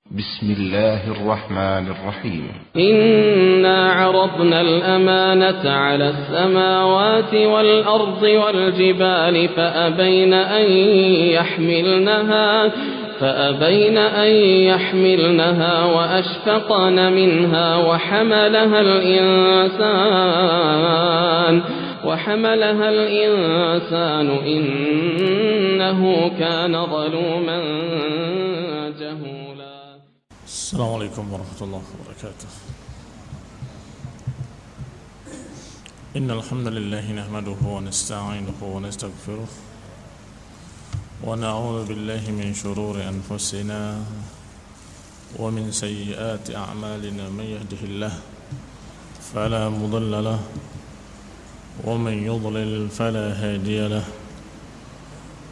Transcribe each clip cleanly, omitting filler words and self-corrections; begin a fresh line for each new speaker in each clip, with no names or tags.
بسم الله الرحمن الرحيم
إنا عرضنا الأمانة على السماوات والأرض والجبال فأبين أن يحملنها وأشفقن منها وحملها الإنسان إنه كان ظلوما جهولا.
السلام عليكم ورحمة الله وبركاته. إن الحمد لله نحمده ونستعينه ونستغفره ونعوذ بالله من شرور أنفسنا ومن سيئات أعمالنا. من يهده الله فلا مضل له ومن يضلل فلا هادي له،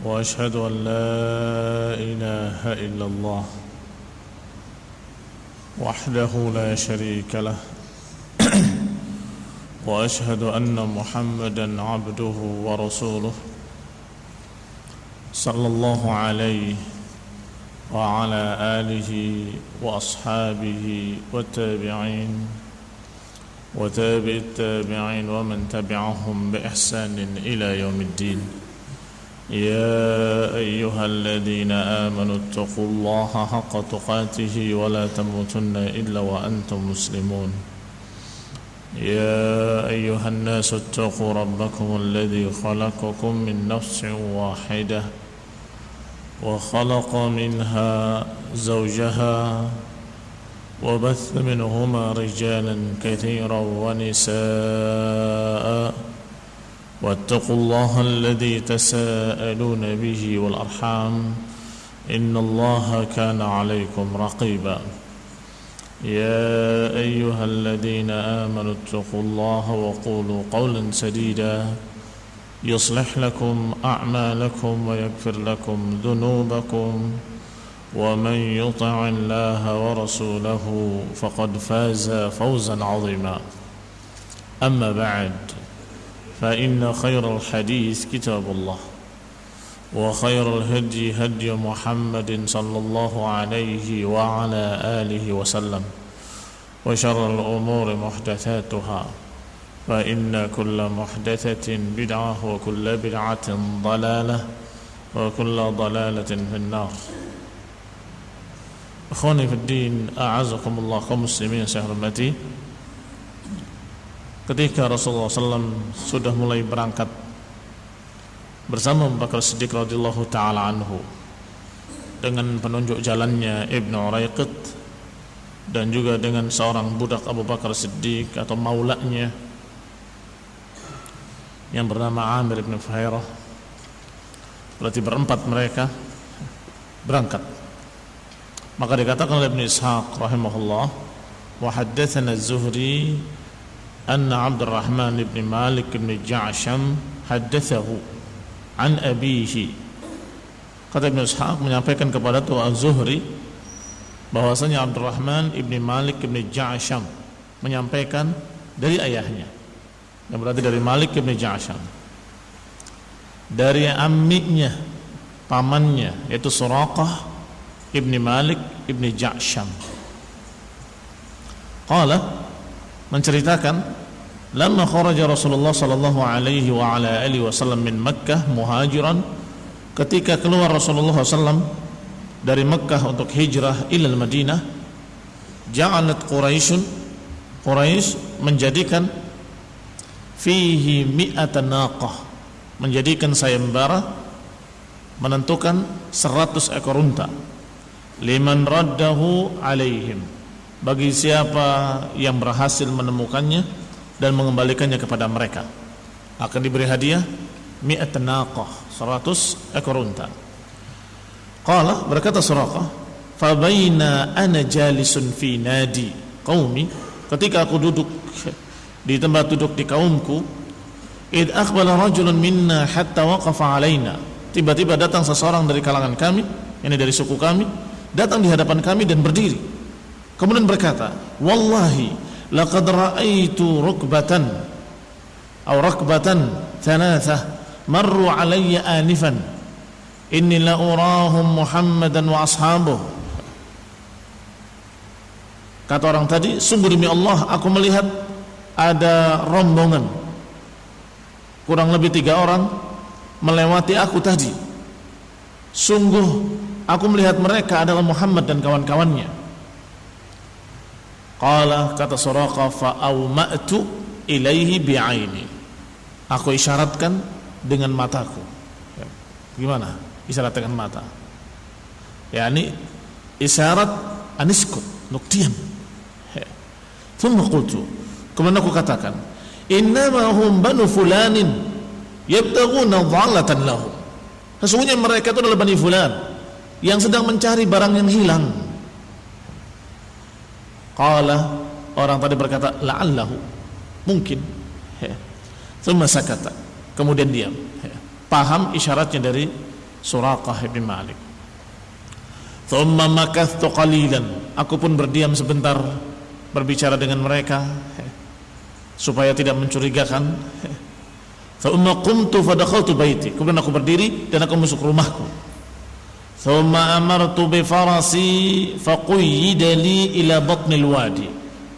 وأشهد أن لا إله إلا الله وحده لا شريك له، وأشهد أن محمدا عبده ورسوله صلى الله عليه وعلى آله وأصحابه والتابعين وتابع التابعين ومن تبعهم بإحسان إلى يوم الدين. يا أيها الذين آمنوا اتقوا الله حق تقاته ولا تموتن إلا وأنتم مسلمون. يا أيها الناس اتقوا ربكم الذي خلقكم من نفس واحدة وخلق منها زوجها وبث منهما رجالا كثيرا ونساء، واتقوا الله الذي تساءلون به والأرحام إن الله كان عليكم رقيبا. يا أيها الذين آمنوا اتقوا الله وقولوا قولا سديدا يصلح لكم أعمالكم ويغفر لكم ذنوبكم، ومن يطع الله ورسوله فقد فاز فوزا عظيما. أما بعد، فإن خير الحديث كتاب الله، وخير الهدي هدي محمد صلى الله عليه وعلى آله وسلم، وشر الأمور محدثاتها، فإن كل محدثة بدعة وكل بدعة ضلالة وكل ضلالة في النار. Akhwani fiddin, a'azakumullah, kaum muslimin yang saya hormati. Ketika Rasulullah SAW sudah mulai berangkat bersama Abu Bakar Siddiq radhiyallahu ta'ala anhu dengan penunjuk jalannya Ibnu Uraiqit dan juga dengan seorang budak Abu Bakar Siddiq atau maulanya yang bernama Amir ibn Fuhairah, berarti berempat mereka berangkat. Maka dikatakan oleh Ibn Ishaq rahimahullah, wa haddatsana Az-Zuhri anna Abdurrahman ibn Malik ibn Ja'sham haddatsahu an abihi. Kata Ibn Ishaq menyampaikan kepada Az-Zuhri bahwasanya Abdurrahman ibn Malik ibn Ja'sham menyampaikan dari ayahnya, yang berarti dari Malik ibn Ja'sham, dari amminya, pamannya, yaitu Suraqah ibni Malik ibni Ja'sham. Qala, menceritakan, lamma kharaja Rasulullah sallallahu alaihi wa ala alihi wasallam min Makkah muhajiran, ketika keluar Rasulullah SAW dari Makkah untuk hijrah ilal Madinah, ja'alat Quraisy menjadikan fihi mi'atan naqah, menjadikan sayembara, menentukan 100 ekor unta, liman raddahu alaihim, bagi siapa yang berhasil menemukannya dan mengembalikannya kepada mereka akan diberi hadiah mi'at naqah, 100 ekor unta. Qala, berkata Suraqah, fa baina ana jalisun fi nadi qaumi, ketika aku duduk di tempat duduk di kaumku, id aqbala rajulun minna hatta waqafa alaina, tiba-tiba datang seseorang dari kalangan kami, ini dari suku kami, datang di hadapan kami dan berdiri, kemudian berkata, wallahi laqad ra'aitu rukbatan thalathah marru alayya anifan inni la urahum Muhammadan wa ashabuh. Kata orang tadi, sungguh demi Allah aku melihat ada rombongan kurang lebih 3 orang melewati aku tadi. Sungguh aku melihat mereka adalah Muhammad dan kawan-kawannya. Qala, kata Suraqah, fa auma'tu ilaihi bi'aini. Aku isyaratkan dengan mataku. Gimana? Isyarat dengan mata. Yani isyarat aniskut, nuktian. Thumma qultu, kemudian aku katakan, innama hum banu fulanin yabtaghuna dhalatan lahum. Sesungguhnya mereka itu adalah Bani Fulan yang sedang mencari barang yang hilang. Qala, orang tadi berkata, la'allahu, mungkin. Thumma sakata, kemudian diam. Paham isyaratnya dari Suraqah bin Malik. Thumma makathtu qalilan, aku pun berdiam sebentar berbicara dengan mereka supaya tidak mencurigakan. Thumma qumtu fadakhaltu baiti, kemudian aku berdiri dan aku masuk rumahku. Thumma amartu bi farasi faqayyida li ila batnil wadi,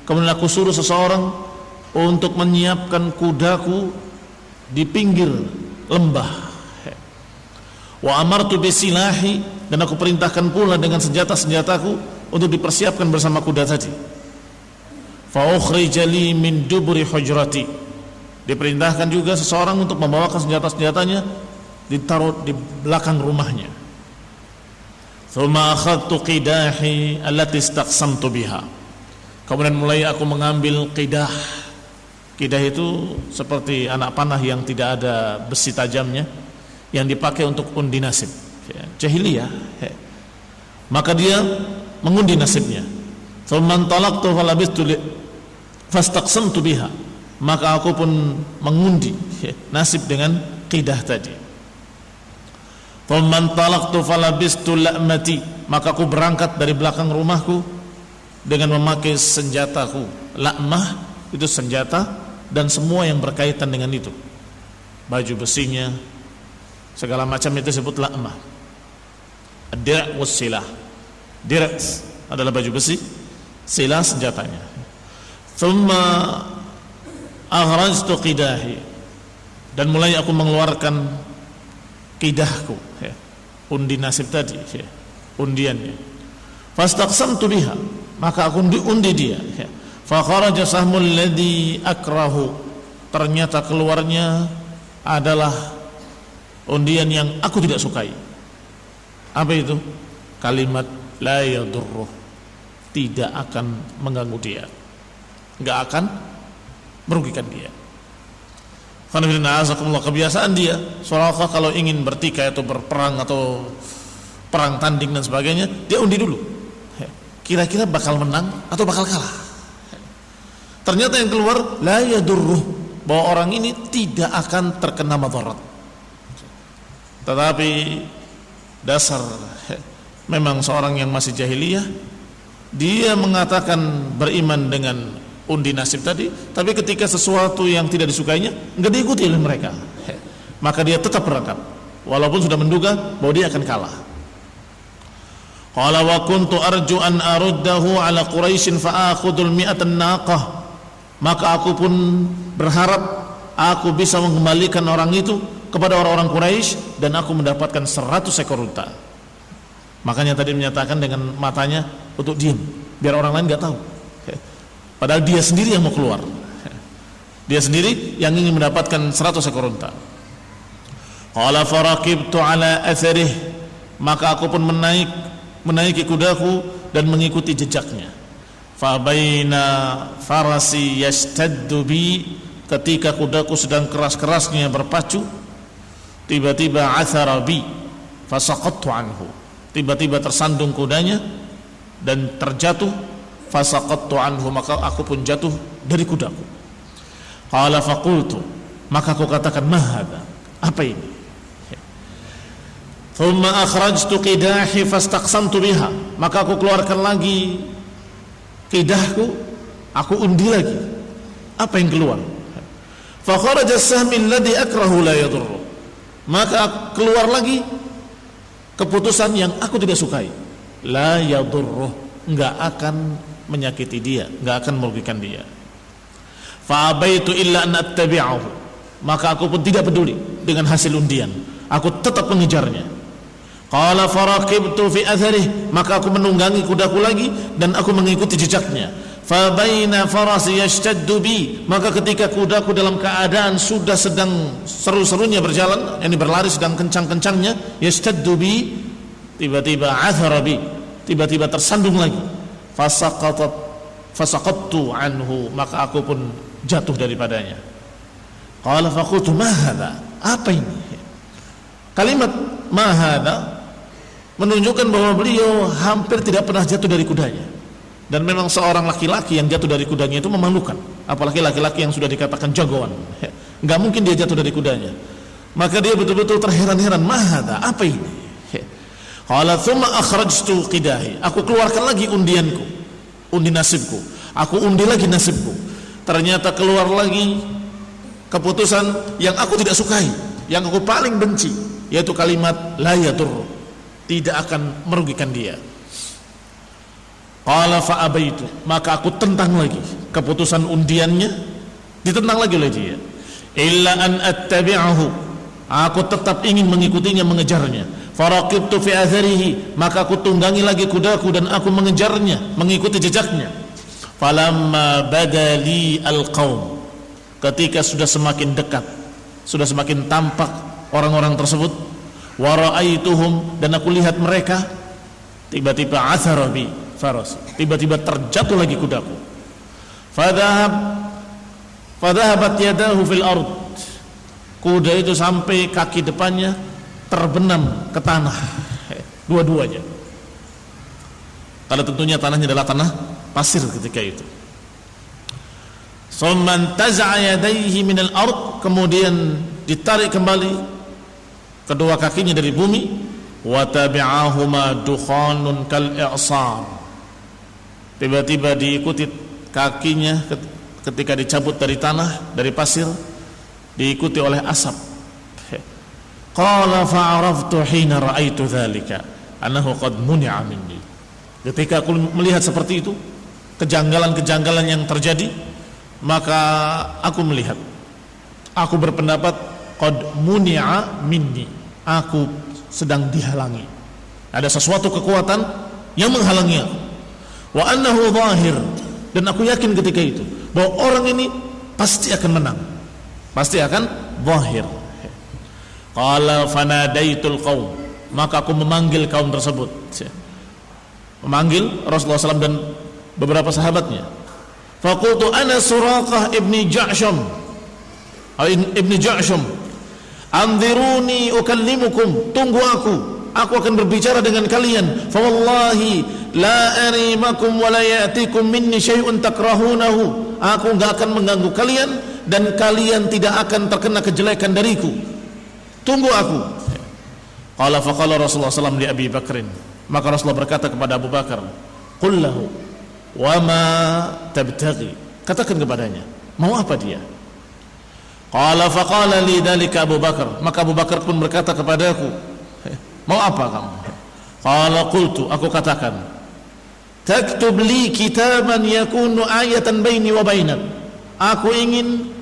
kemudian aku suruh seseorang untuk menyiapkan kudaku di pinggir lembah. Wa amartu bi silahi, dan aku perintahkan pula dengan senjata-senjataku untuk dipersiapkan bersama kuda tadi. Fa ukhrija li min duburi hujrati, diperintahkan juga seseorang untuk membawakan senjata-senjatanya ditaruh di belakang rumahnya. Thumma akhadtu qidahi allati istaqsamtu biha, kemudian mulai aku mengambil qidah. Qidah itu seperti anak panah yang tidak ada besi tajamnya, yang dipakai untuk undi nasib jahiliyah. Maka dia mengundi nasibnya. Thumma talaqtu falabistu fastaqsamtu biha, maka aku pun mengundi nasib dengan qidah tadi. Thumma talaqtu falabistu la'mati, maka aku berangkat dari belakang rumahku dengan memakai senjataku. La'mah itu senjata dan semua yang berkaitan dengan itu, baju besinya, segala macam itu disebut la'mah. Ad-dir' was silah. Dir' adalah baju besi, silah senjatanya. Thumma akhrajtu qidahi, dan mulai aku mengeluarkan qidahku, undi nasib tadi, undiannya. Fastaqsamtu biha, maka aku undi dia. Fa kharaja sahmul ladzi akrahu, ternyata keluarnya adalah undian yang aku tidak sukai. Apa itu? Kalimat la yadurruh, tidak akan mengganggu dia, enggak akan merugikan dia. Kebiasaan dia Suraqah kalau ingin bertikai atau berperang atau perang tanding dan sebagainya, dia undi dulu, kira-kira bakal menang atau bakal kalah. Ternyata yang keluar la yadurruh, bahwa orang ini tidak akan terkena madarat. Tetapi dasar memang seorang yang masih jahiliyah, dia mengatakan beriman dengan undi nasib tadi, tapi ketika sesuatu yang tidak disukainya enggak diikuti oleh mereka, maka dia tetap berangkat walaupun sudah menduga bahwa dia akan kalah. Qala wa kuntu arju an aruddahu ala Quraisy fa akhudul mi'atan naqah, maka aku pun berharap aku bisa mengembalikan orang itu kepada orang-orang Quraisy dan aku mendapatkan 100 ekor unta. Makanya tadi menyatakan dengan matanya untuk diam biar orang lain enggak tahu. Padahal dia sendiri yang mau keluar. Dia sendiri yang ingin mendapatkan 100 ekor unta. Qala faraqibtu ala atharih, maka aku pun menaiki kudaku dan mengikuti jejaknya. Fa baina farasi yashtaddu bi, ketika kudaku sedang keras-kerasnya berpacu, tiba-tiba athara bi fasaqattu anhu, tiba-tiba tersandung kudanya dan terjatuh. Fasaqattu anhu, maka aku pun jatuh dari kudaku. Qala faqultu, maka aku katakan, ma hadza, apa ini? Thumma akhrajtu qidahi fastaqsamtu biha, maka aku keluarkan lagi qidahku, aku undi lagi. Apa yang keluar? Fa kharaja as-sahmi alladhi akrahu la yadurru, maka keluar lagi keputusan yang aku tidak sukai. La yadurru, enggak akan menyakiti dia, enggak akan merugikan dia. Fa abaitu illa an attabi'ahu, maka aku pun tidak peduli dengan hasil undian, aku tetap mengejarnya. Qala faraqibtu fi atharih, maka aku menunggangi kudaku lagi dan aku mengikuti jejaknya. Fa baina farasi yashtaddu bi, maka ketika kudaku dalam keadaan sudah sedang seru-serunya berjalan, yakni berlari sedang kencang-kencangnya, yashtaddu bi, tiba-tiba athara bi, tiba-tiba tersandung lagi. Fasaqattu anhu, maka aku pun jatuh daripadanya. Qala faqultu ma hadha, apa ini? Kalimat ma hadha menunjukkan bahwa beliau hampir tidak pernah jatuh dari kudanya. Dan memang seorang laki-laki yang jatuh dari kudanya itu memalukan, apalagi laki-laki yang sudah dikatakan jagoan. Enggak mungkin dia jatuh dari kudanya. Maka dia betul-betul terheran-heran, ma hadha, apa ini? Qala thumma akhrajtu qidahi, aku keluarkan lagi undianku, undi nasibku. Aku undi lagi nasibku. Ternyata keluar lagi keputusan yang aku tidak sukai, yang aku paling benci, yaitu kalimat la yadur, tidak akan merugikan dia. Qala fa abaitu, maka aku tentang lagi keputusan undiannya, ditentang lagi oleh dia. Illa an attabi'ahu, aku tetap ingin mengikutinya, mengejarnya. Faraqibtu fi atharihi, maka aku tunggangi lagi kudaku dan aku mengejarnya, mengikuti jejaknya. Falamma badali alqaum, ketika sudah semakin dekat, sudah semakin tampak orang-orang tersebut, wa ra'aituhum, dan aku lihat mereka, tiba-tiba athara bi faras, tiba-tiba terjatuh lagi kudaku. Fadhahabat yadahu fil ard, kuda itu sampai kaki depannya terbenam ke tanah, dua-duanya. Kalau tentunya tanahnya adalah tanah pasir ketika itu. Summan taza'a yadayhi minal ard, kemudian ditarik kembali kedua kakinya dari bumi. Wa tabi'ahuma dukhanun kal i'sar, tiba-tiba diikuti kakinya ketika dicabut dari tanah, dari pasir, diikuti oleh asap. Qala fa'araftu hina ra'aitu dzalika annahu qad muni'a minni, ketika aku melihat seperti itu, kejanggalan-kejanggalan yang terjadi, maka aku melihat, aku berpendapat qad muni'a minni, aku sedang dihalangi, ada sesuatu kekuatan yang menghalangi aku. Wa annahu zahir, dan aku yakin ketika itu bahwa orang ini pasti akan menang, pasti akan zahir. Qala fanadaitul qaum, maka aku memanggil kaum tersebut, memanggil Rasulullah SAW dan beberapa sahabatnya. Faqultu ana Suraqah ibni Ja'sham, anziruni ukallimukum, tunggu aku akan berbicara dengan kalian. Fa wallahi la arimakum wa la ya'tikum minni syai'un takrahunahu, aku enggak akan mengganggu kalian dan kalian tidak akan terkena kejelekan dariku, tunggu aku. Qala faqala Rasulullah SAW li Abi Bakrin, maka Rasulullah berkata kepada Abu Bakar, qul lahu wa ma tabtaghi, katakan kepadanya mau apa dia. Qala faqala li dzalika Abu Bakar, maka Abu Bakar pun berkata kepadaku, mau apa kamu? Qala qultu, aku katakan, taktub li kitaban yakunu ayatan baini wa bainak, aku ingin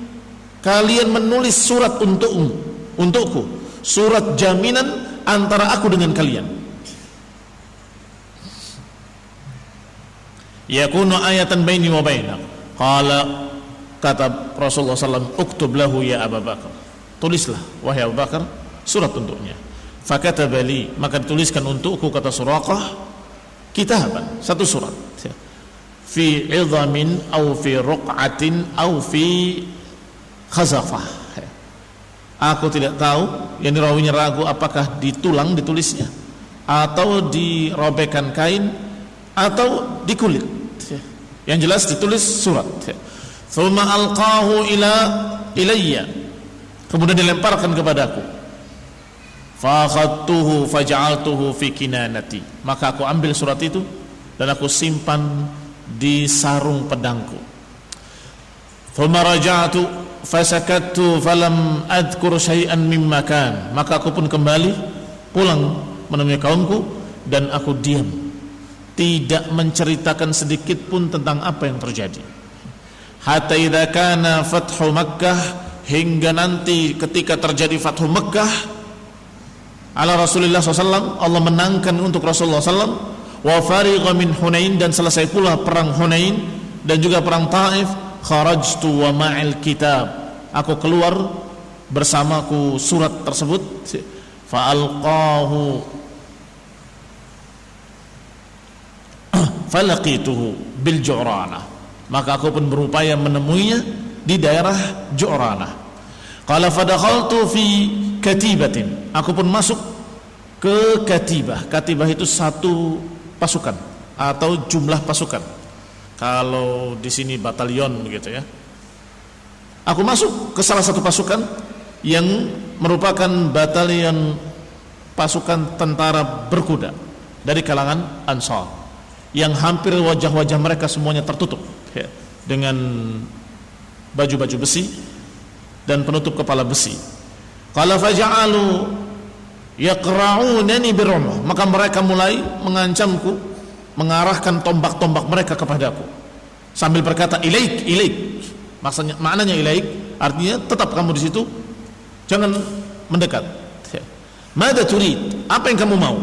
kalian menulis surat untukku, surat jaminan antara aku dengan kalian. Yakunu ayatan baini wa bainak. Qala, kata Rasulullah SAW, uktub lahu ya Abu Bakar, tulislah wahai Abu Bakar surat untuknya. Fakataba li, maka dituliskan untukku, kata Suraqah, kitaban, satu surat, fi idhamin au fi ruq'atin au fi khazafah. Aku tidak tahu, yang rawinya ragu apakah di tulang ditulisnya atau dirobekkan kain atau di kulit. Yang jelas ditulis surat. Thumma alqahu ilayya, kemudian dilemparkan kepadaku. Fa akhadtuhu faj'altuhu fi kinanati, maka aku ambil surat itu dan aku simpan di sarung pedangku. Thumma raja'tu fasakattu falam adhkur syai'an mimma kan, maka aku pun kembali pulang menemui kaumku dan aku diam, tidak menceritakan sedikit pun tentang apa yang terjadi. Hatta idza kana fathu Makkah, hingga nanti ketika terjadi fathu Makkah ala Rasulullah SAW, Allah menangkan untuk Rasulullah SAW, wa farigha min Hunain, dan selesai pula perang Hunain dan juga perang Taif, kharajtu wa ma'il kitab, aku keluar bersamaku surat tersebut, fa alqahu falaqituhu bil Ju'ranah, maka aku pun berupaya menemuinya di daerah Ju'ranah. Qala fadakhaltu fi katibatin, aku pun masuk ke katibah. Katibah itu satu pasukan atau jumlah pasukan. Kalau di sini batalion begitu ya. Aku masuk ke salah satu pasukan yang merupakan batalion pasukan tentara berkuda dari kalangan Ansar, yang hampir wajah-wajah mereka semuanya tertutup ya, dengan baju-baju besi dan penutup kepala besi. Qala faja'alu yaqra'unani birumah, maka mereka mulai mengancamku, mengarahkan tombak-tombak mereka kepadaku sambil berkata ilaik, ilaik. Maknanya ilaik artinya tetap kamu di situ, jangan mendekat. Mada turid, apa yang kamu mau?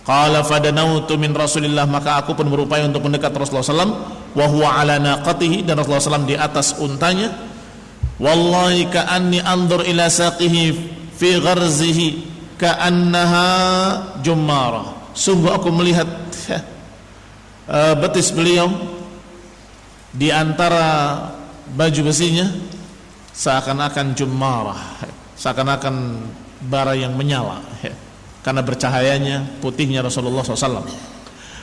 Qala fadanautu min Rasulillah, maka aku pun berupaya untuk mendekat Rasulullah SAW, wa huwa ala naqatihi, dan Rasulullah SAW di atas untanya. Wallahi ka'anni anzur ila saqihi fi gharzihi ka'annaha jummara, sungguh aku melihat betis beliau di antara baju besinya seakan-akan jummarah, seakan-akan bara yang menyala karena bercahayanya putihnya Rasulullah SAW.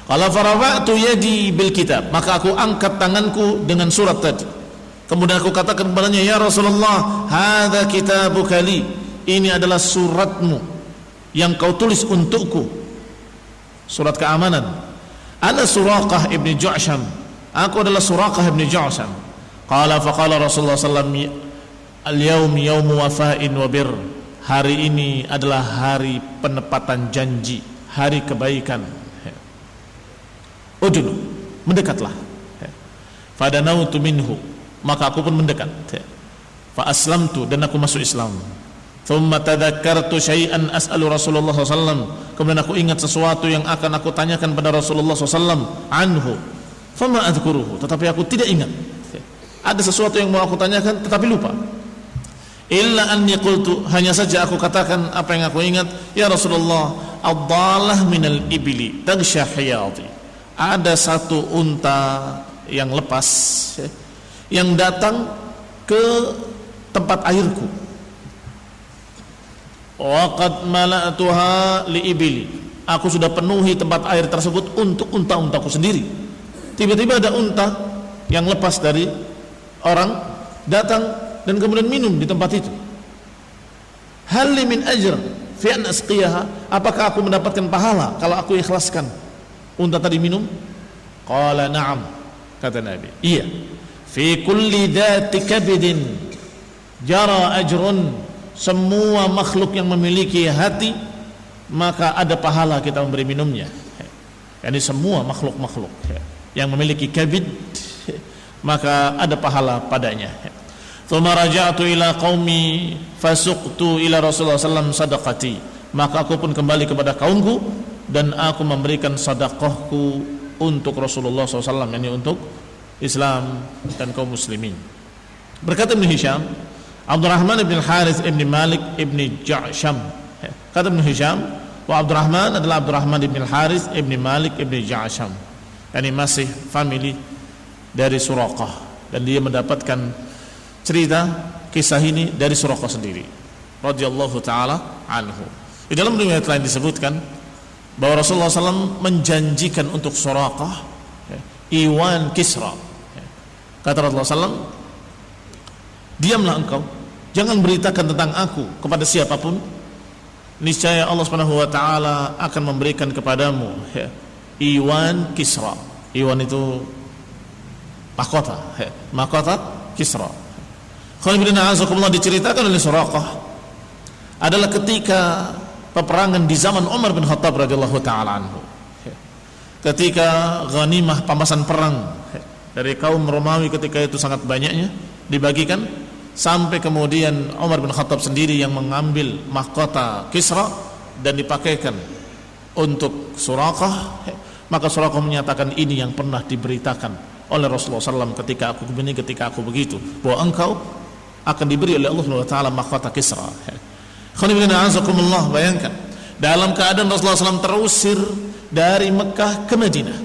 Qala farafa'tu yadi bil kitab, maka aku angkat tanganku dengan surat tadi. Kemudian aku katakan kepadanya, ya Rasulullah, hadza kitabuka li, ini adalah suratmu yang kau tulis untukku, surat keamanan. Ana Suraqah ibni Ju'sham, aku adalah Suraqah ibni Ju'sham. Qala faqala Rasulullah SAW, al-yawm yawmu wafa'in wa bir, hari ini adalah hari penepatan janji, hari kebaikan. Udnu, mendekatlah. Fadanautu minhu, maka aku pun mendekat. Fa aslamtu, dan aku masuk Islam. Thumma tadhakkartu syai'an as'alu Rasulullah SAW, kemudian aku ingat sesuatu yang akan aku tanyakan pada Rasulullah SAW anhu. Fama adhkuruhu, tetapi aku tidak ingat. Ada sesuatu yang mau aku tanyakan tetapi lupa. Illa anni qultu, hanya saja aku katakan apa yang aku ingat, ya Rasulullah, ad-dalah minal ibli taghsha hiyadi, ada satu unta yang lepas yang datang ke tempat airku. Wa qad mala'tuha li ibli, aku sudah penuhi tempat air tersebut untuk unta-untaku sendiri. Tiba-tiba ada unta yang lepas dari orang datang dan kemudian minum di tempat itu. Hal li min ajr fi an asqiyaha, apakah aku mendapatkan pahala kalau aku ikhlaskan unta tadi minum? Qala na'am, kata Nabi, iya. Fi kulli dhati kabidin jara ajrun, semua makhluk yang memiliki hati maka ada pahala kita memberi minumnya. Yani semua makhluk-makhluk yang memiliki kabid maka ada pahala padanya. Tsumma raja'tu ila qaumi fasuqtu ila Rasulullah sallallahu alaihi wasallam sadaqati, maka aku pun kembali kepada kaumku dan aku memberikan sedekahku untuk Rasulullah SAW, yakni untuk Islam dan kaum muslimin. Berkata Ibn Hisham, Abdurrahman ibn Harith ibn Malik ibn Ja'sham, kata Ibn Hisham, wa Abdurrahman adalah Abdurrahman ibn Harith ibn Malik ibn Ja'sham, yakni masih family dari Suraqah, dan dia mendapatkan cerita kisah ini dari Suraqah sendiri radhiyallahu taala anhu. Di dalam riwayat lain disebutkan bahwa Rasulullah SAW menjanjikan untuk Suraqah Iwan Kisra. Kata Rasulullah SAW, diamlah engkau, jangan beritakan tentang aku kepada siapapun, niscaya Allah Subhanahu wa taala akan memberikan kepadamu Iwan Kisra. Iwan itu mahkota, mahkota Kisra. Khalifudina azakumullah, diceritakan oleh Suraqah adalah ketika peperangan di zaman Umar bin Khattab radhiyallahu taala anhu. ketika ghanimah pampasan perang dari kaum Romawi ketika itu sangat banyaknya dibagikan, sampai kemudian Umar bin Khattab sendiri yang mengambil mahkota Kisra dan dipakaikan untuk Suraqah. Maka Suraqah menyatakan, ini yang pernah diberitakan oleh Rasulullah SAW ketika aku begini, ketika aku begitu, bahwa engkau akan diberi oleh Allah SWT mahkota Kisra. Bayangkan, dalam keadaan Rasulullah SAW terusir dari Mekah ke Madinah,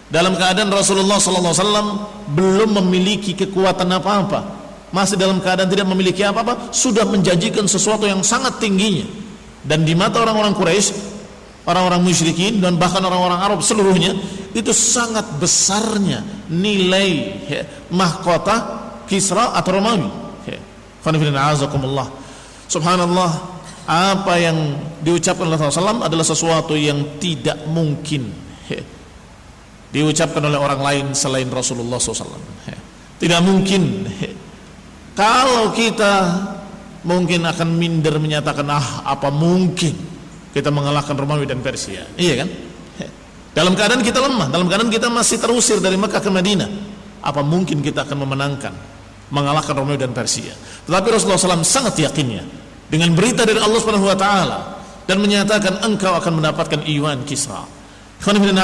dalam keadaan Rasulullah SAW belum memiliki kekuatan apa-apa, masih dalam keadaan tidak memiliki apa-apa, sudah menjanjikan sesuatu yang sangat tingginya. Dan di mata orang-orang Quraisy, orang-orang musyrikin, dan bahkan orang-orang Arab seluruhnya, itu sangat besarnya nilai mahkota Kisra atau Romawi. Subhanallah, apa yang diucapkan oleh Rasulullah SAW adalah sesuatu yang tidak mungkin diucapkan oleh orang lain selain Rasulullah SAW. Tidak mungkin. Kalau kita mungkin akan minder menyatakan, apa mungkin kita mengalahkan Romawi dan Persia, iya kan? Dalam keadaan kita lemah, dalam keadaan kita masih terusir dari Mekah ke Madinah, apa mungkin kita akan mengalahkan Romawi dan Persia? Tetapi Rasulullah SAW sangat yakinnya dengan berita dari Allah Subhanahu wa taala dan menyatakan, engkau akan mendapatkan Iwan Kisra. Muslimin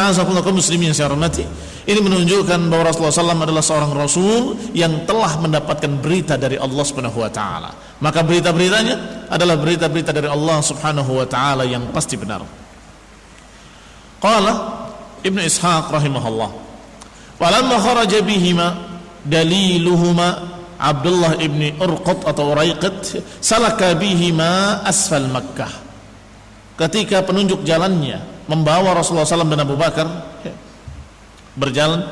yang saya hormati, ini menunjukkan bahwa Rasulullah SAW adalah seorang Rasul yang telah mendapatkan berita dari Allah Subhanahu wa taala. Maka berita-beritanya adalah berita-berita dari Allah Subhanahu wa taala yang pasti benar. Qala Ibnu Ishaq rahimahullah, walamma kharaja bihima daliluhuma Abdullah ibni Urqat atau Uraiqat salaka bihima asfal Makkah. Ketika penunjuk jalannya membawa Rasulullah SAW dan Abu Bakar berjalan,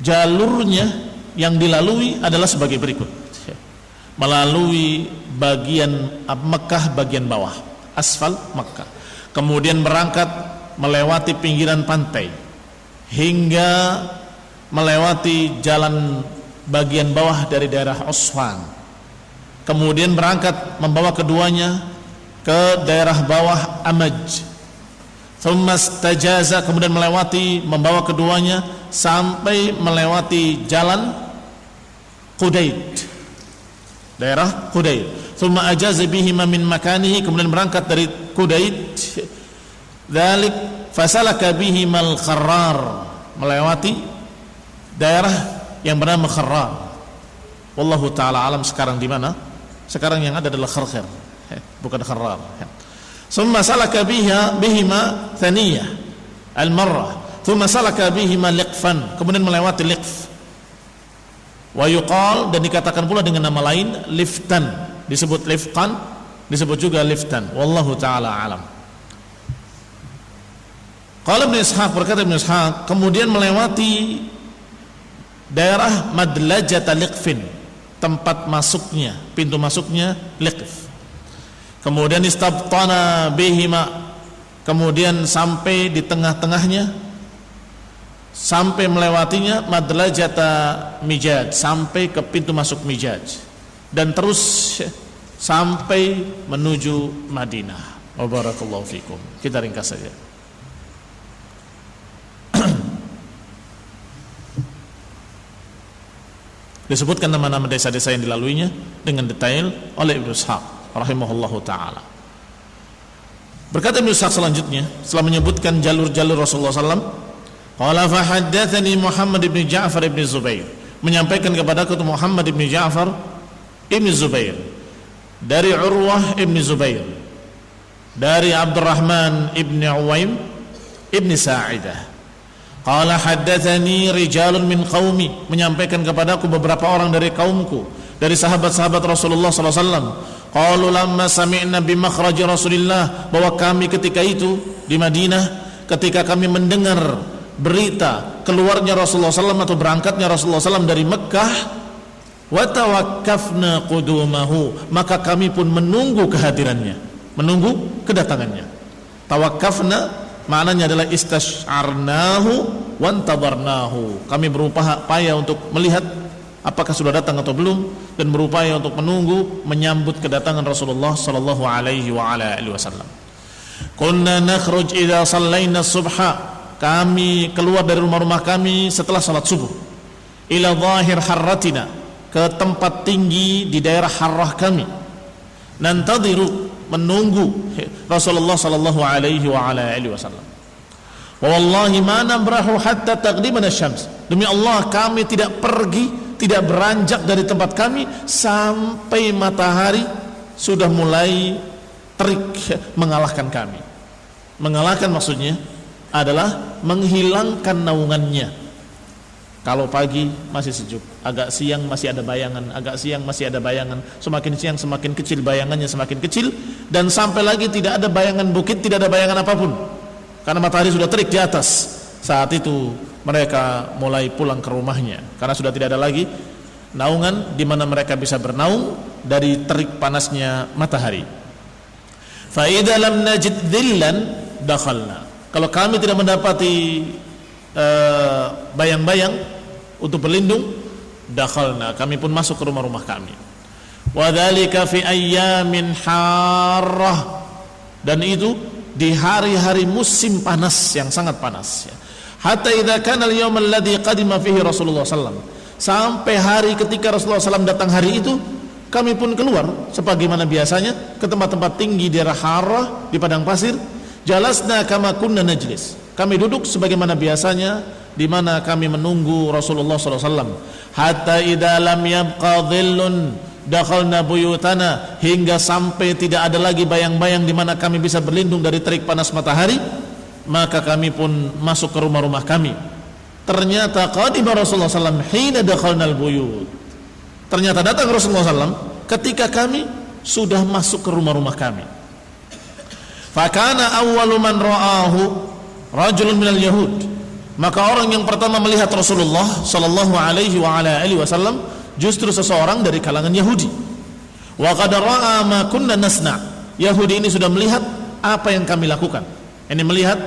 jalurnya yang dilalui adalah sebagai berikut: melalui bagian Mekah bagian bawah, asfal Mekah, kemudian berangkat melewati pinggiran pantai hingga melewati jalan bagian bawah dari daerah Usfan, kemudian berangkat membawa keduanya ke daerah bawah Amaj, thumma istajaza, kemudian membawa keduanya sampai melewati jalan Qudayd, daerah Qudayd, thumma ajaza bihima min makanihi, kemudian berangkat dari Qudayd dzalik fasalaka bihima al-Kharrar, melewati daerah yang bernama Kharrar. Wallahu taala alam sekarang di mana? Sekarang yang ada adalah Kharkhir, bukan Kharrar. Thumma salaka bihima thaniyah al-marrah, thumma salaka bihima liqfan, kemudian melewati liqf. Wa yuqal, dan dikatakan pula dengan nama lain liftan, disebut lifqan, disebut juga liftan. Wallahu taala alam. Qala Ibnu Ishaq, berkata Ibnu Ishaq, kemudian melewati daerah Madlajata Liqfin, tempat masuknya, pintu masuknya Liqf. Kemudian istabtana bihima, kemudian sampai di tengah-tengahnya, sampai melewatinya Madlajata Mijaj, sampai ke pintu masuk Mijaj, dan terus sampai menuju Madinah. Wa barakallahu fikum. Kita ringkas saja. Disebutkan nama-nama desa-desa yang dilaluinya dengan detail oleh Ibnu Ishaq rahimahullahu taala. Berkata Ibnu Ishaq selanjutnya, setelah menyebutkan jalur-jalur Rasulullah SAW, qala fa haddatsani Muhammad ibn Ja'far ibn Zubair, menyampaikan kepadaku Muhammad ibn Ja'far ibn Zubair dari Urwah ibn Zubair, dari Abdurrahman ibn Uwaim ibn Sa'idah. Qala haddatsani rijalun min qaumi, menyampaikan kepadaku beberapa orang dari kaumku, dari sahabat-sahabat Rasulullah sallallahu alaihi wasallam. Qalu lamma sami'na bi makhraj Rasulillah, bahwa kami ketika itu di Madinah, ketika kami mendengar berita keluarnya Rasulullah sallallahu atau berangkatnya Rasulullah sallallahu dari Mekkah, wa tawakkafna qudumahu, maka kami pun menunggu kehadirannya, menunggu kedatangannya. Tawakkafna maknanya adalah istasy'arnahu wa antadarnahu, kami berupaya untuk melihat apakah sudah datang atau belum, dan berupaya untuk menunggu menyambut kedatangan Rasulullah sallallahu alaihi wa ala alihi wasallam. Kunna nakhruj idza shallaina subha. Kami keluar dari rumah-rumah kami setelah salat subuh. Ila zahir harratina, ke tempat tinggi di daerah harrah kami. Nantadiru, menunggu Rasulullah sallallahu alaihi wa ala alihi wasallam. Wallahi ma nabrahu hatta taqdimana syams. Demi Allah kami tidak pergi, tidak beranjak dari tempat kami sampai matahari sudah mulai terik mengalahkan kami. Mengalahkan maksudnya adalah menghilangkan naungannya. Kalau pagi masih sejuk, agak siang masih ada bayangan, agak siang masih ada bayangan, semakin siang semakin kecil bayangannya, semakin kecil, dan sampai lagi tidak ada bayangan bukit, tidak ada bayangan apapun, karena matahari sudah terik di atas. Saat itu mereka mulai pulang ke rumahnya, karena sudah tidak ada lagi naungan di mana mereka bisa bernaung dari terik panasnya matahari. Fa idza lam najid dhillan dakhalna. Kalau kami tidak mendapati bayang-bayang untuk berlindung, dakhalna, kami pun masuk ke rumah-rumah kami. Wa dzalika fi ayyamin harrah, dan itu di hari-hari musim panas yang sangat panas ya. Hatta idza kana al-yawm alladhi qadima fihi Rasulullah sallallahu alaihi wasallam, sampai hari ketika Rasulullah SAW datang hari itu, kami pun keluar sebagaimana biasanya ke tempat-tempat tinggi di daerah harrah, di padang pasir. Jalasna kama kunna najlis, kami duduk sebagaimana biasanya di mana kami menunggu Rasulullah SAW. Hatta idza lam yabqa dhillun dakhalna buyutana, hingga sampai tidak ada lagi bayang-bayang di mana kami bisa berlindung dari terik panas matahari, maka kami pun masuk ke rumah-rumah kami. Ternyata qadima Rasulullah SAW hina dakhalna al-buyut. Ternyata datang Rasulullah SAW ketika kami sudah masuk ke rumah-rumah kami. Fakana awwalu man ra'ahu rajulun minal yahud, maka orang yang pertama melihat Rasulullah sallallahu alaihi wa ala alihi wasallam justru seseorang dari kalangan Yahudi. Wa qad ra'a ma kunna nasna', Yahudi ini sudah melihat apa yang kami lakukan. Ini melihat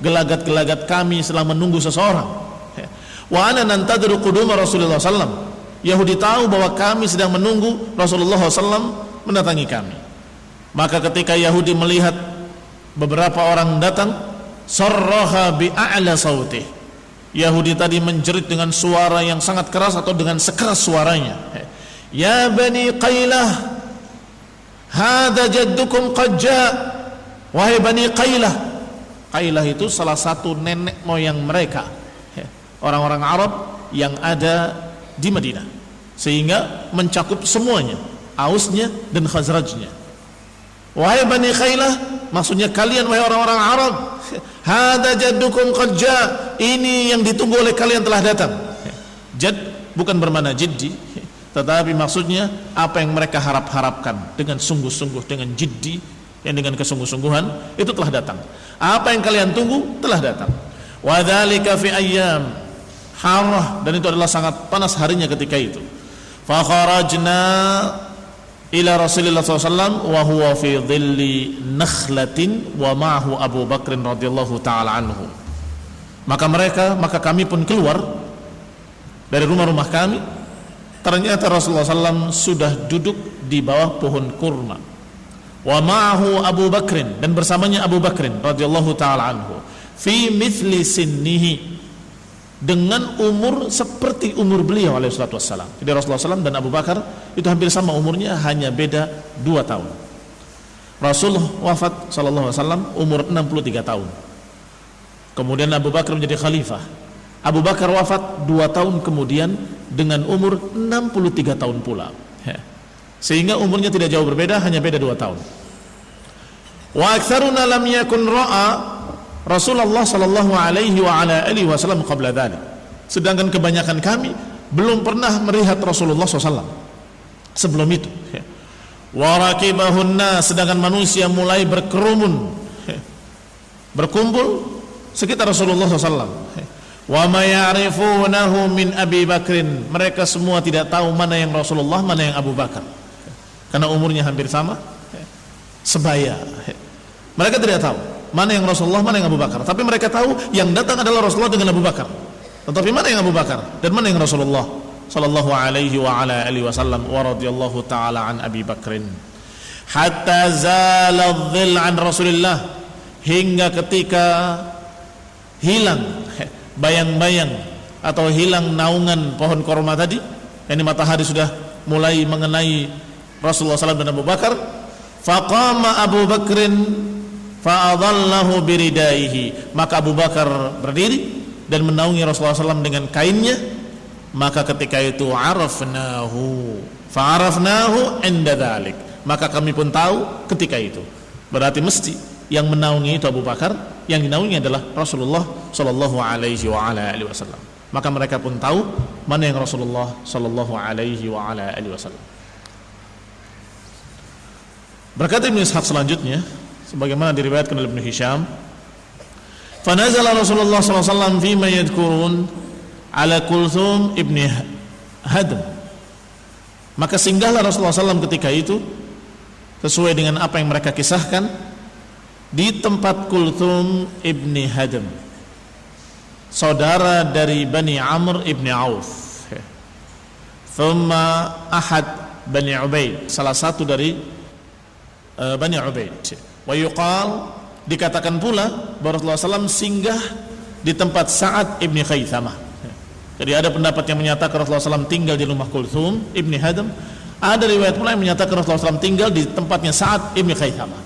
gelagat-gelagat kami setelah menunggu seseorang. Wa ana nantadiru quduma Rasulullah sallam, Yahudi tahu bahwa kami sedang menunggu Rasulullah sallam mendatangi kami. Maka ketika Yahudi melihat beberapa orang datang, sarraha bi'a'la sautih, Yahudi tadi menjerit dengan suara yang sangat keras atau dengan sekeras suaranya. Ya bani Qailah, hadza jaddukum qad jaa. Wahai bani Qailah. Qailah itu salah satu nenek moyang mereka, orang-orang Arab yang ada di Madinah, sehingga mencakup semuanya, Ausnya dan Khazrajnya. Wahai bani Qailah, maksudnya kalian wahai orang-orang Arab, hadza jaddukum qad jaa, ini yang ditunggu oleh kalian telah datang. Jad bukan bermakna jiddi, tetapi maksudnya apa yang mereka harap-harapkan dengan sungguh-sungguh, dengan jiddi, yang dengan kesungguh-sungguhan itu telah datang. Apa yang kalian tunggu telah datang. Wa dzalika fi ayyam harrah, dan itu adalah sangat panas harinya ketika itu. Fa kharajna ila Rasulullah SAW wa huwa fi dhilli nakhlatin wa ma'ahu Abu Bakr radhiyallahu ta'ala anhu. Maka kami pun keluar dari rumah-rumah kami. Ternyata Rasulullah SAW sudah duduk di bawah pohon kurma. Wa ma'ahu Abu Bakr, dan bersamanya Abu Bakr radhiyallahu ta'ala anhu, fi mithli sinnihi, dengan umur seperti umur beliau alaihi salatu wassalam. Jadi Rasulullah SAW dan Abu Bakar itu hampir sama umurnya, hanya beda 2 tahun. Rasulullah wafat sallallahu alaihi wasallam umur 63 tahun. Kemudian Abu Bakar menjadi khalifah. Abu Bakar wafat 2 tahun kemudian dengan umur 63 tahun pula. Sehingga umurnya tidak jauh berbeda, hanya beda 2 tahun. Wa aktsaruna lam yakun ra'a Rasulullah sallallahu alaihi wa ala alihi wasallam qabla dzalik. Sedangkan kebanyakan kami belum pernah melihat Rasulullah SAW sebelum itu. Wa rakibahun nas, sedangkan manusia mulai berkerumun, berkumpul sekitar Rasulullah SAW. Wa ma ya'rifunahu min Abi Bakrin, mereka semua tidak tahu mana yang Rasulullah, mana yang Abu Bakar, karena umurnya hampir sama, sebaya. Mereka tidak tahu mana yang Rasulullah, mana yang Abu Bakar, tapi mereka tahu yang datang adalah Rasulullah dengan Abu Bakar. Tetapi mana yang Abu Bakar dan mana yang Rasulullah sallallahu alaihi wa ala alihi wasallam, wa radhiyallahu taala an Abi Bakrin. Hatta zala adh-dhill an Rasulillah, hingga ketika hilang bayang-bayang atau hilang naungan pohon korma tadi, yakni matahari sudah mulai mengenai Rasulullah SAW dan Abu Bakar. Faqama Abu Bakrin fa'adallahu biridaihi, maka Abu Bakar berdiri dan menaungi Rasulullah SAW dengan kainnya. Maka ketika itu fa'arafnahu inda dhalik, maka kami pun tahu ketika itu. Berarti mesti yang menaungi itu Abu Bakar, yang dinaungi adalah Rasulullah sallallahu alaihi wa ala alihi wasallam. Maka mereka pun tahu mana yang Rasulullah sallallahu alaihi wa ala alihi wasallam. Berkata Ibnu Ishaq selanjutnya, sebagaimana diriwayatkan oleh Ibnu Hisham, fa nazala Rasulullah sallallahu alaihi wasallam fi ma yadhkurun ala Kulthum ibni Hadm. Maka singgahlah Rasulullah SAW ketika itu sesuai dengan apa yang mereka kisahkan di tempat Kulthum ibni Hadm, saudara dari Bani Amr ibni Auf, thumma ahad Bani Ubaid, salah satu dari Bani Ubaid. Wa yuqal, dikatakan pula bahwa Rasulullah SAW singgah di tempat Sa'ad ibni Khaythamah. Jadi ada pendapat yang menyatakan Rasulullah SAW tinggal di rumah Kulthum ibni Hadm. Ada riwayat pula yang menyatakan Rasulullah SAW tinggal di tempatnya Sa'ad ibni Khaythamah.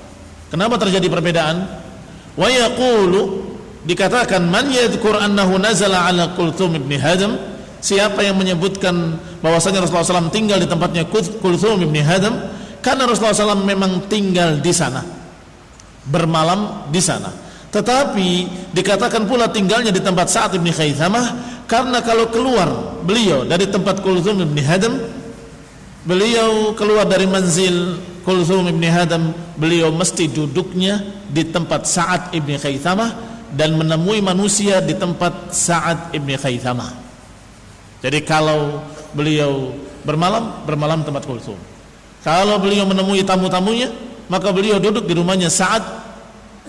Kenapa terjadi perbedaan? Wa yaqulu, dikatakan man yadhkur annahu nazala ala Kulthum ibni Hadm, siapa yang menyebutkan bahwasanya Rasulullah SAW tinggal di tempatnya Kulthum ibni Hadm, karena Rasulullah SAW memang tinggal di sana, bermalam di sana. Tetapi dikatakan pula tinggalnya di tempat Sa'ad ibni Khaythamah karena kalau keluar beliau dari tempat Kulthum ibni Hadm, beliau keluar dari manzil Kulthum ibni Hadm, beliau mesti duduknya di tempat Sa'ad ibni Khaythamah dan menemui manusia di tempat Sa'ad ibni Khaythamah. Jadi kalau beliau bermalam tempat Kulthum. Kalau beliau menemui tamu-tamunya, maka beliau duduk di rumahnya Sa'ad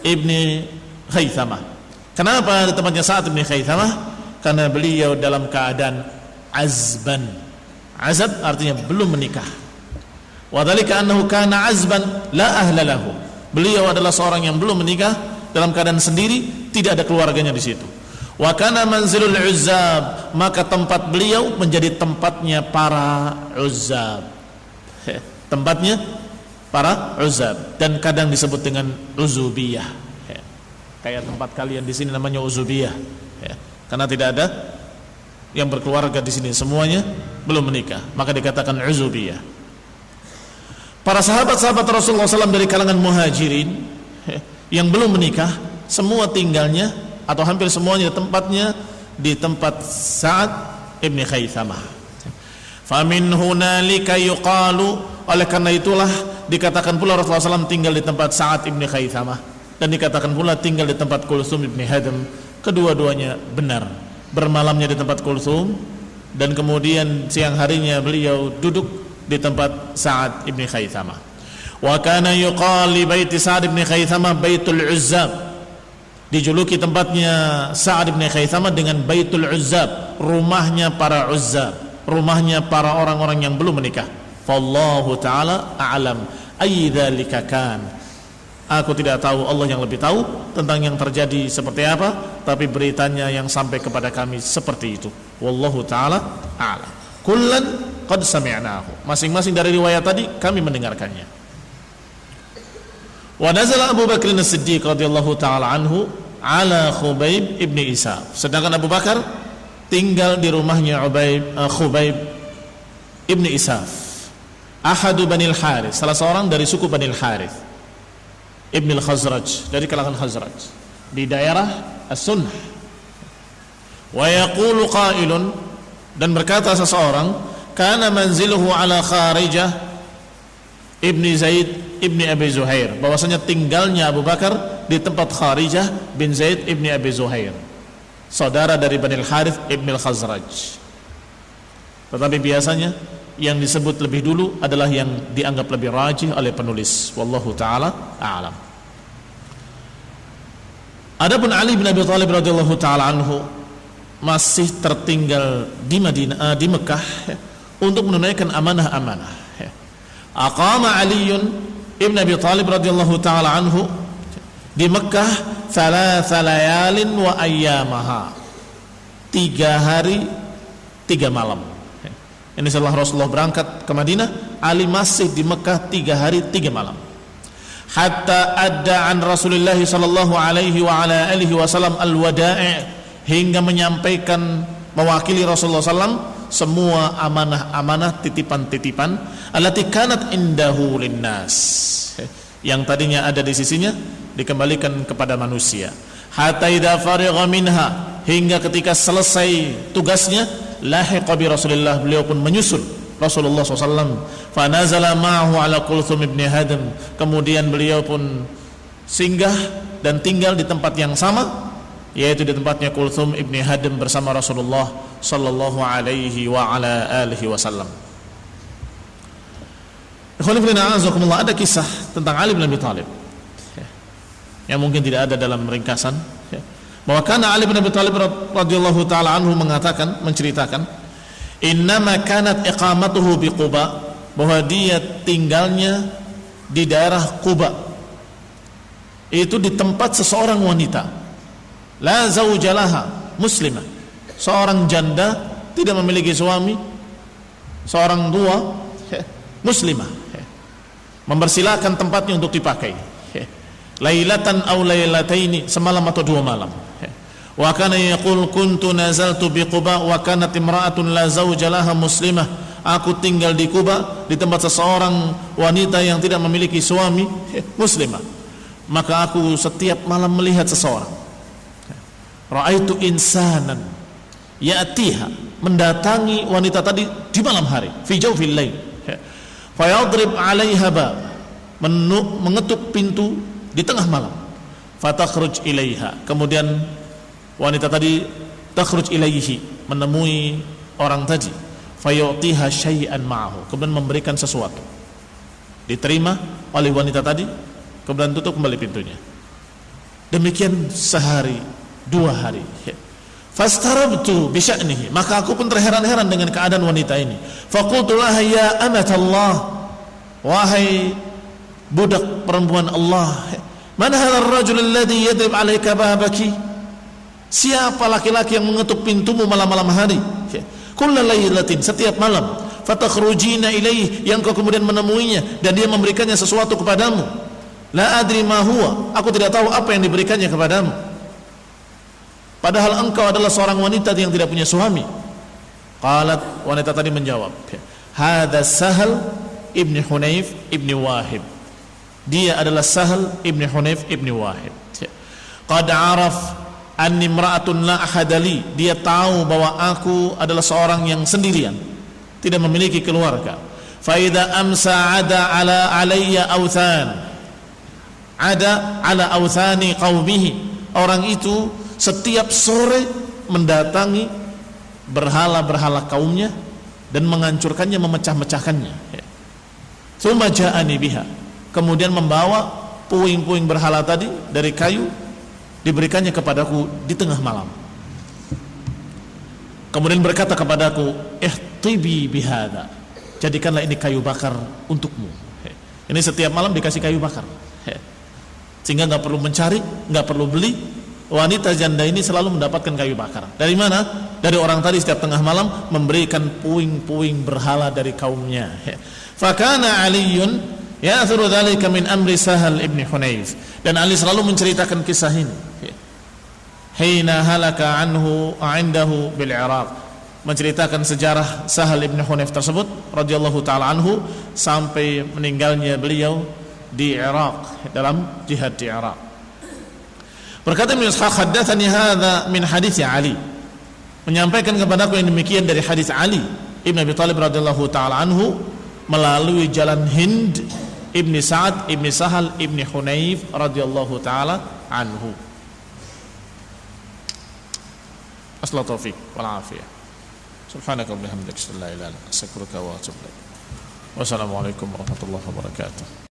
ibni Khaythamah. Kenapa di tempatnya Sa'ad ibni Khaythamah? Karena beliau dalam keadaan azban. Azab artinya belum menikah. Wa dzalika annahu kana azban la ahla lahu. Beliau adalah seorang yang belum menikah, dalam keadaan sendiri, tidak ada keluarganya di situ. Wa kana manzilul uzzab, maka tempat beliau menjadi tempatnya para uzzab. Tempatnya para uzzab, dan kadang disebut dengan uzubiyah. Kayak tempat kalian di sini namanya uzubiyah. Karena tidak ada yang berkeluarga di sini, semuanya belum menikah, maka dikatakan uzubiyah. Para sahabat-sahabat Rasulullah SAW dari kalangan muhajirin yang belum menikah, semua tinggalnya atau hampir semuanya tempatnya di tempat Sa'ad ibni Khaythamah. Famin hunalika yuqalu, oleh karena itulah dikatakan pula Rasulullah SAW tinggal di tempat Sa'ad ibni Khaythamah, dan dikatakan pula tinggal di tempat Kulthum ibni Hadm. Kedua-duanya benar, bermalamnya di tempat Kulthum dan kemudian siang harinya beliau duduk di tempat Sa'ad ibni Khaythamah. Wa kana yuqal li baiti Sa'ad ibni Khaythamah Baitul Uzzab, dijuluki tempatnya Sa'ad ibni Khaythamah dengan Baitul Uzzab, rumahnya para Uzzab, rumahnya para orang-orang yang belum menikah. Wallahu ta'ala a'lam ayy dzalika kan. Aku tidak tahu, Allah yang lebih tahu tentang yang terjadi seperti apa, tapi beritanya yang sampai kepada kami seperti itu. Wallahu ta'ala a'lam. Kullan qad sami'nahu, masing-masing dari riwayat tadi kami mendengarkannya. Wa nazala Abu Bakr as-Siddiq radhiyallahu ta'ala anhu ala Khubayb ibni Isaf, sedangkan Abu Bakar tinggal di rumahnya Khubayb ibni Isaf, ahadu Banil Harith, salah seorang dari suku Banil Harith Ibnul Khazraj, dari kalangan Khazraj di daerah As-Sunnah. Wa yaqulu qailun, dan berkata seseorang, kana manziluhu ala Kharijah ibni Zaid ibni Abi Zuhair, bahwasanya tinggalnya Abu Bakar di tempat Kharijah bin Zaid ibni Abi Zuhair, saudara dari Banil Harith ibnul Khazraj. Tetapi biasanya yang disebut lebih dulu adalah yang dianggap lebih rajih oleh penulis. Wallahu ta'ala a'lam. Adapun Ali bin Abi Thalib radhiyallahu ta'ala anhu masih tertinggal di Madinah, di Mekah, untuk menunaikan amanah-amanah. Aqama Aliun ibn Abi Thalib radhiyallahu ta'ala anhu di Mekah 3 layalin wa ayyamaha, 3 hari 3 malam. Ini setelah Rasulullah berangkat ke Madinah, Ali masih di Mekah 3 hari 3 malam. Hatta adda an Rasulullah sallallahu alaihi wa ala alihi wasallam al-wada'i, hingga menyampaikan mewakili Rasulullah sallam semua amanah-amanah, titipan-titipan allati kanat indahu linnas, yang tadinya ada di sisinya dikembalikan kepada manusia. Hatta idza farigha minha, hingga ketika selesai tugasnya, lahiqa bi Rasulillah, beliau pun menyusul Rasulullah SAW. Fa nazala ma'ahu ala Kulthum ibn Hadam, kemudian beliau pun singgah dan tinggal di tempat yang sama, yaitu di tempatnya Kulthum ibn Hadam bersama Rasulullah sallallahu alaihi wa ala alihi wasallam. Ikhwani fillah, a'azakumullah, ada kisah tentang Ali bin Abi Thalib yang mungkin tidak ada dalam ringkasan, bahwa karena Ali bin Abi Thalib radhiyallahu taala anhu menceritakan, innama kanat iqamatuhu bi Quba, bahwa dia tinggalnya di daerah Quba itu di tempat seseorang wanita, la zaujalaha, muslimah, seorang janda, tidak memiliki suami, seorang tua, muslimah, mempersilahkan tempatnya untuk dipakai, lailatan aw lailataini, semalam atau 2 malam. Wa kana yaqul kuntu nazaltu bi Quba wa kanat imra'atun la zawja laha muslimah, aku tinggal di Quba di tempat seseorang wanita yang tidak memiliki suami, muslimah, maka aku setiap malam melihat seseorang, ra'aitu insanan ya'tiha, mendatangi wanita tadi di malam hari, fi jawfil lail, fa yadrib 'alaiha bab, mengetuk pintu di tengah malam, fatakhruj ilaiha, kemudian wanita tadi takhruj ilaihi, menemui orang tadi, fayu'tiha syai'an ma'ahu, kemudian memberikan sesuatu, diterima oleh wanita tadi, kemudian tutup kembali pintunya. Demikian sehari 2 hari. Fastarabtu bi sya'nihi, maka aku pun terheran-heran dengan keadaan wanita ini. Faqultu laha ya amatallah, wahai budak perempuan Allah, man hadzal rajul alladhi yadrib 'alaika babaki, siapa laki-laki yang mengetuk pintumu malam-malam hari, kulla lailatin, setiap malam, fatakhrujina ilaih, yang kau kemudian menemuinya dan dia memberikannya sesuatu kepadamu, la adri ma huwa, aku tidak tahu apa yang diberikannya kepadamu, padahal engkau adalah seorang wanita yang tidak punya suami. Qalat, wanita tadi menjawab, hadza Sahal ibn Hunayf ibn Wahib, dia adalah Sahal ibn Hunayf ibn Wahib. Qad araf anni imra'atun la ahadali, dia tahu bahwa aku adalah seorang yang sendirian, tidak memiliki keluarga. Fa idza amsa ada ala alayya awthan, ada ala awthani qaumihi, orang itu setiap sore mendatangi berhala-berhala kaumnya dan menghancurkannya, memecah-mecahkannya. Tsumma ja'ani biha, kemudian membawa puing-puing berhala tadi dari kayu, diberikannya kepadaku di tengah malam. Kemudian berkata kepadaku, ihtibi bihada, jadikanlah ini kayu bakar untukmu. Ini setiap malam dikasih kayu bakar, sehingga nggak perlu mencari, nggak perlu beli. Wanita janda ini selalu mendapatkan kayu bakar. Dari mana? Dari orang tadi setiap tengah malam memberikan puing-puing berhala dari kaumnya. Fakana Aliyun ya'thuru dzalika min amri Sahal ibn Hunayf, dan Ali selalu menceritakan kisah ini hina halaka anhu indahu bil Iraq, menceritakan sejarah Sahal ibn Hunayf tersebut radhiyallahu taala anhu sampai meninggalnya beliau di Iraq, dalam jihad di Iraq. Berkata Ibnu Ishaq, haddatsani hadza min hadits Ali, menyampaikan kepadaku yang demikian dari hadis Ali ibn Abi Thalib radhiyallahu taala anhu melalui jalan Hind ibni Sa'ad ibni Sahal ibni Hunayf radhiyallahu taala anhu. Asla taufiq wal afiyah. Subhanaka wa bihamdika, la ilaha illa anta, astaghfiruka wa atubu ilaik. Wassalamualaikum warahmatullahi wabarakatuh.